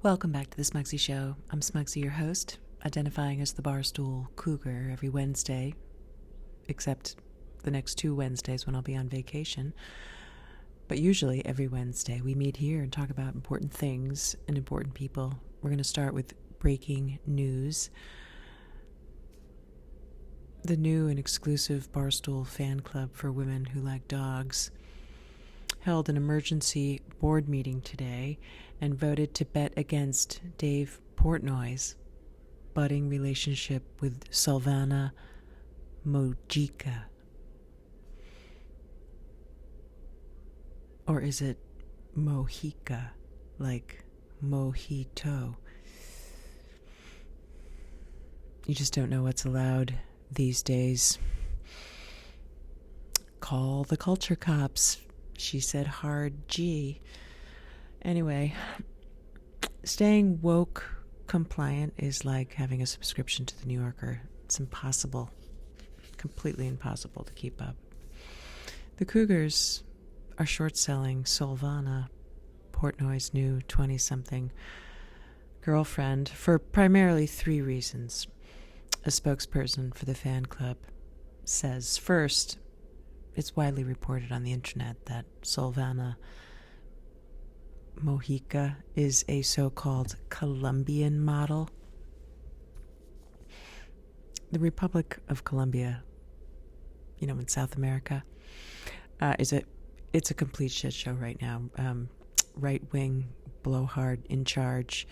Welcome back to the Smugsy Show. I'm Smugsy, your host, identifying as the Barstool Cougar every Wednesday, except the next 2 Wednesdays when I'll be on vacation. But usually every Wednesday we meet here and talk about important things and important people. We're going to start with breaking news. The new and exclusive Barstool fan club for women who like dogs held an emergency board meeting today and voted to bet against Dave Portnoy's budding relationship with Silvana Mojica. Or is it Mojica, like mojito? You just don't know what's allowed these days. Call the culture cops. She said hard G. Anyway, staying woke compliant is like having a subscription to the New Yorker. It's impossible, completely impossible to keep up. The Cougars are short-selling Solvana, Portnoy's new 20-something girlfriend, for primarily 3 reasons. A spokesperson for the fan club says, first, it's widely reported on the internet that Solvana Mojica is a so-called Colombian model. The Republic of Colombia, in South America, it's a complete shit show right now. Right-wing blowhard in charge,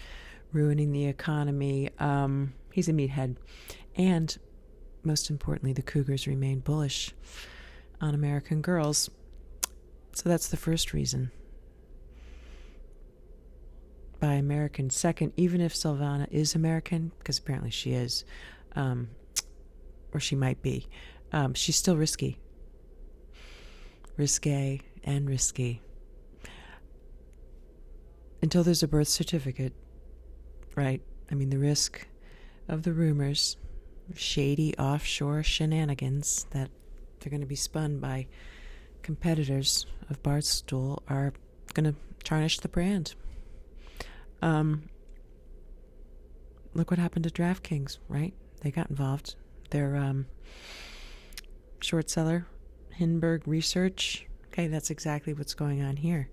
ruining the economy. He's a meathead. And most importantly, the Cougars remain bullish on American girls. So that's the first reason. By American. Second, even if Silvana is American, because apparently she is, or she might be, she's still risky. Risque and risky. Until there's a birth certificate, right? I mean, the risk of the rumors, shady offshore shenanigans that they're going to be spun by competitors of Barstool are going to tarnish the brand. Look what happened to DraftKings, right? They got involved. Their short seller, Hindenburg Research. Okay, that's exactly what's going on here.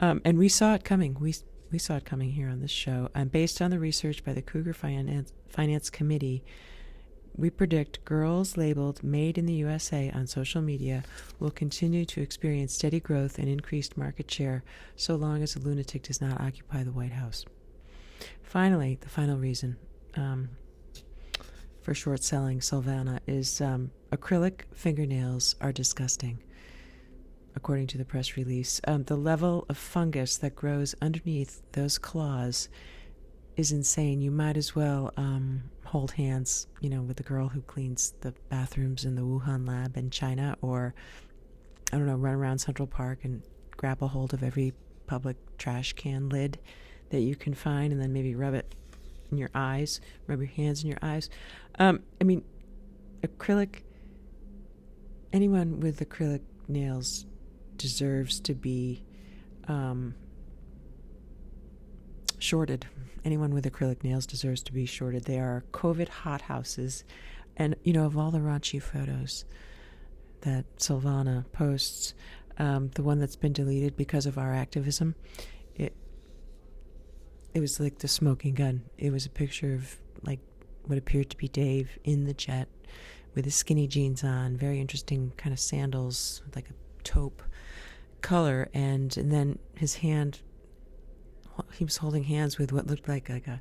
And we saw it coming. We saw it coming here on this show. Based on the research by the Cougar Finance Committee, we predict girls labeled Made in the U.S.A. on social media will continue to experience steady growth and increased market share so long as a lunatic does not occupy the White House. Finally, the final reason for short-selling Solvana is acrylic fingernails are disgusting, according to the press release. The level of fungus that grows underneath those claws is insane. You might as well hold hands, with the girl who cleans the bathrooms in the Wuhan lab in China, or, I don't know, run around Central Park and grab a hold of every public trash can lid that you can find and then maybe rub it in your eyes, rub your hands in your eyes. Acrylic, anyone with acrylic nails deserves to be shorted. Anyone with acrylic nails deserves to be shorted. They are COVID hothouses. And, of all the raunchy photos that Silvana posts, the one that's been deleted because of our activism, it was like the smoking gun. It was a picture of, like, what appeared to be Dave in the jet with his skinny jeans on, very interesting kind of sandals, like a taupe color, and then his hand, he was holding hands with what looked like a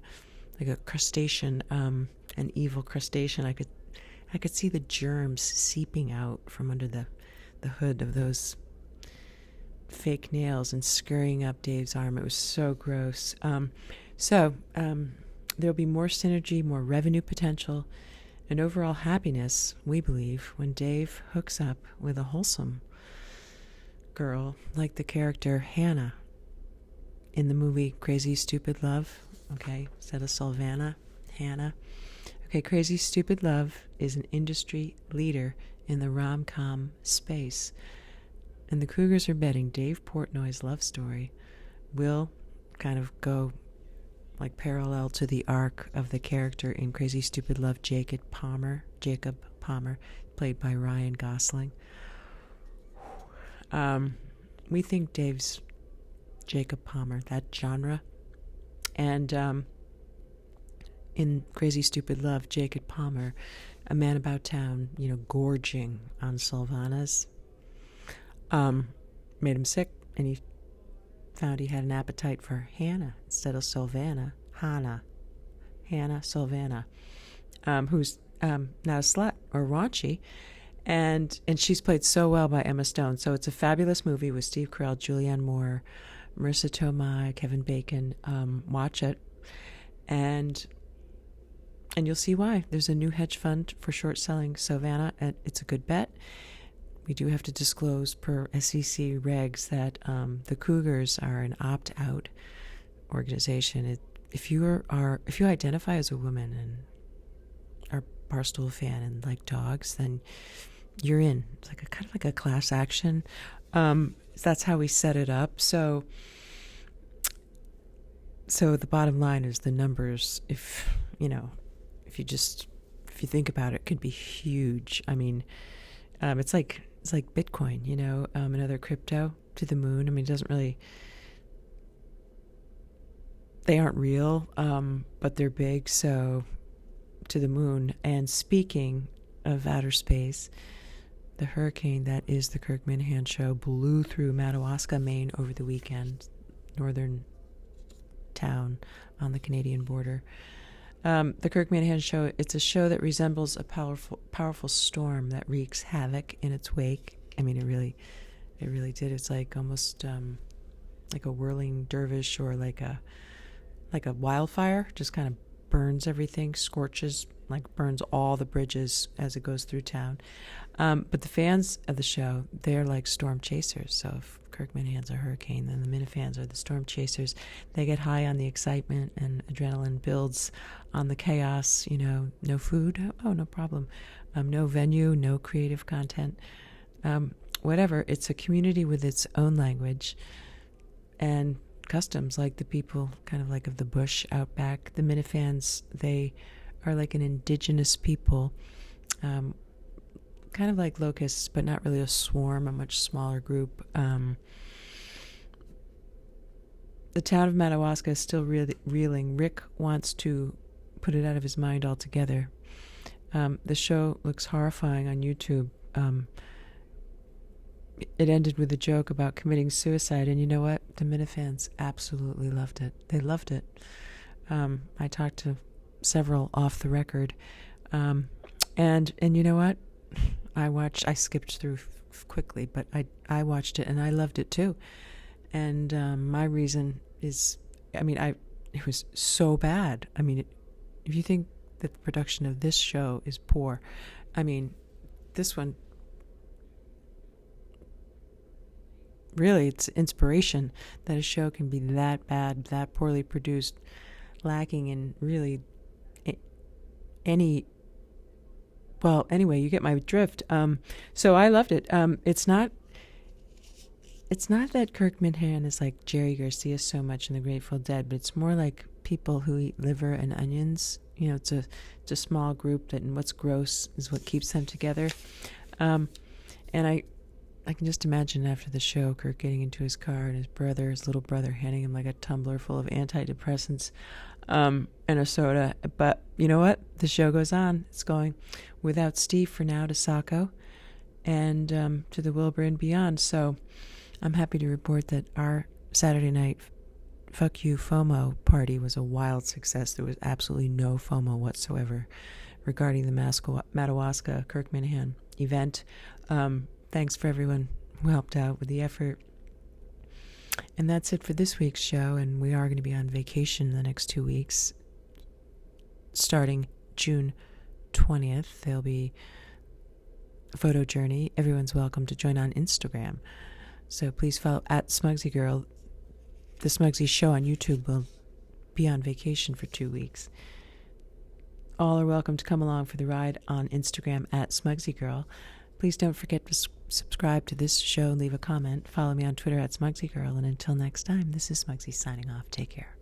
crustacean, an evil crustacean. I could see the germs seeping out from under the hood of those fake nails and scurrying up Dave's arm. It was so gross. There'll be more synergy, more revenue potential, and overall happiness, we believe, when Dave hooks up with a wholesome girl like the character Hannah in the movie Crazy Stupid Love. Okay, instead of Solvana, Hannah. Okay, Crazy Stupid Love is an industry leader in the rom-com space. And the Cougars are betting Dave Portnoy's love story will kind of go like parallel to the arc of the character in Crazy Stupid Love, Jacob Palmer, played by Ryan Gosling. We think Dave's Jacob Palmer, that genre. And in Crazy Stupid Love, Jacob Palmer, a man about town, gorging on Solvanas, made him sick, and he found he had an appetite for Hannah instead of Solvana. Hannah Solvana, who's not a slut or raunchy, and she's played so well by Emma Stone. So it's a fabulous movie with Steve Carell, Julianne Moore, Marissa Tomei, Kevin Bacon. Watch it, and you'll see why. There's a new hedge fund for short selling Solvana, and it's a good bet. We do have to disclose per SEC regs that the Cougars are an opt-out organization. If you identify as a woman and are a Barstool fan and like dogs, then you're in. It's like kind of like a class action. That's how we set it up. So the bottom line is the numbers. If you think about it, could be huge. I mean, it's like Bitcoin, another crypto to the moon. I mean, it doesn't really. They aren't real, but they're big. So to the moon. And speaking of outer space, the hurricane that is the Kirk Minihane Show blew through Madawaska, Maine over the weekend, northern town on the Canadian border. The Kirk Minihane Show, it's a show that resembles a powerful storm that wreaks havoc in its wake. I mean, it really did. It's like almost like a whirling dervish, or like a wildfire, just kind of burns everything, scorches, like burns all the bridges as it goes through town. But the fans of the show, they're like storm chasers. So if Kirk Minihane's a hurricane, then the Minifans are the storm chasers. They get high on the excitement, and adrenaline builds on the chaos. No food, oh, no problem. No venue, no creative content. Whatever. It's a community with its own language and customs, like the people kind of like of the bush out back. The Minifans, they are like an indigenous people, kind of like locusts, but not really a swarm, a much smaller group. The town of Madawaska is still reeling. Rick wants to put it out of his mind altogether. The show looks horrifying on YouTube. It ended with a joke about committing suicide, and you know what? The Minifans absolutely loved it. They loved it. I talked to several off the record, and you know what? I skipped through quickly, but I watched it and I loved it too. And my reason is, it was so bad. I mean, if you think that the production of this show is poor, this one, really, it's inspiration that a show can be that bad, that poorly produced, lacking in really any. Well, anyway, you get my drift. So I loved it. It's not that Kirk Minihane is like Jerry Garcia so much in The Grateful Dead, but it's more like people who eat liver and onions. It's a small group that, and what's gross is what keeps them together. And I can just imagine after the show, Kirk getting into his car and his little brother, handing him like a tumbler full of antidepressants and a soda. But you know what? The show goes on. It's going without Steve for now to Saco and to the Wilbur and beyond. So I'm happy to report that our Saturday night Fuck You FOMO party was a wild success. There was absolutely no FOMO whatsoever regarding the Madawaska Kirk Minihane event. Thanks for everyone who helped out with the effort. And that's it for this week's show, and we are going to be on vacation the next 2 weeks. Starting June 20th, there'll be a photo journey. Everyone's welcome to join on Instagram. So please follow at Smugsy Girl. The Smugsy Show on YouTube will be on vacation for 2 weeks. All are welcome to come along for the ride on Instagram at Smugsy Girl. Please don't forget to subscribe to this show and leave a comment. Follow me on Twitter at Smugsy Girl. And until next time, this is Smugsy signing off. Take care.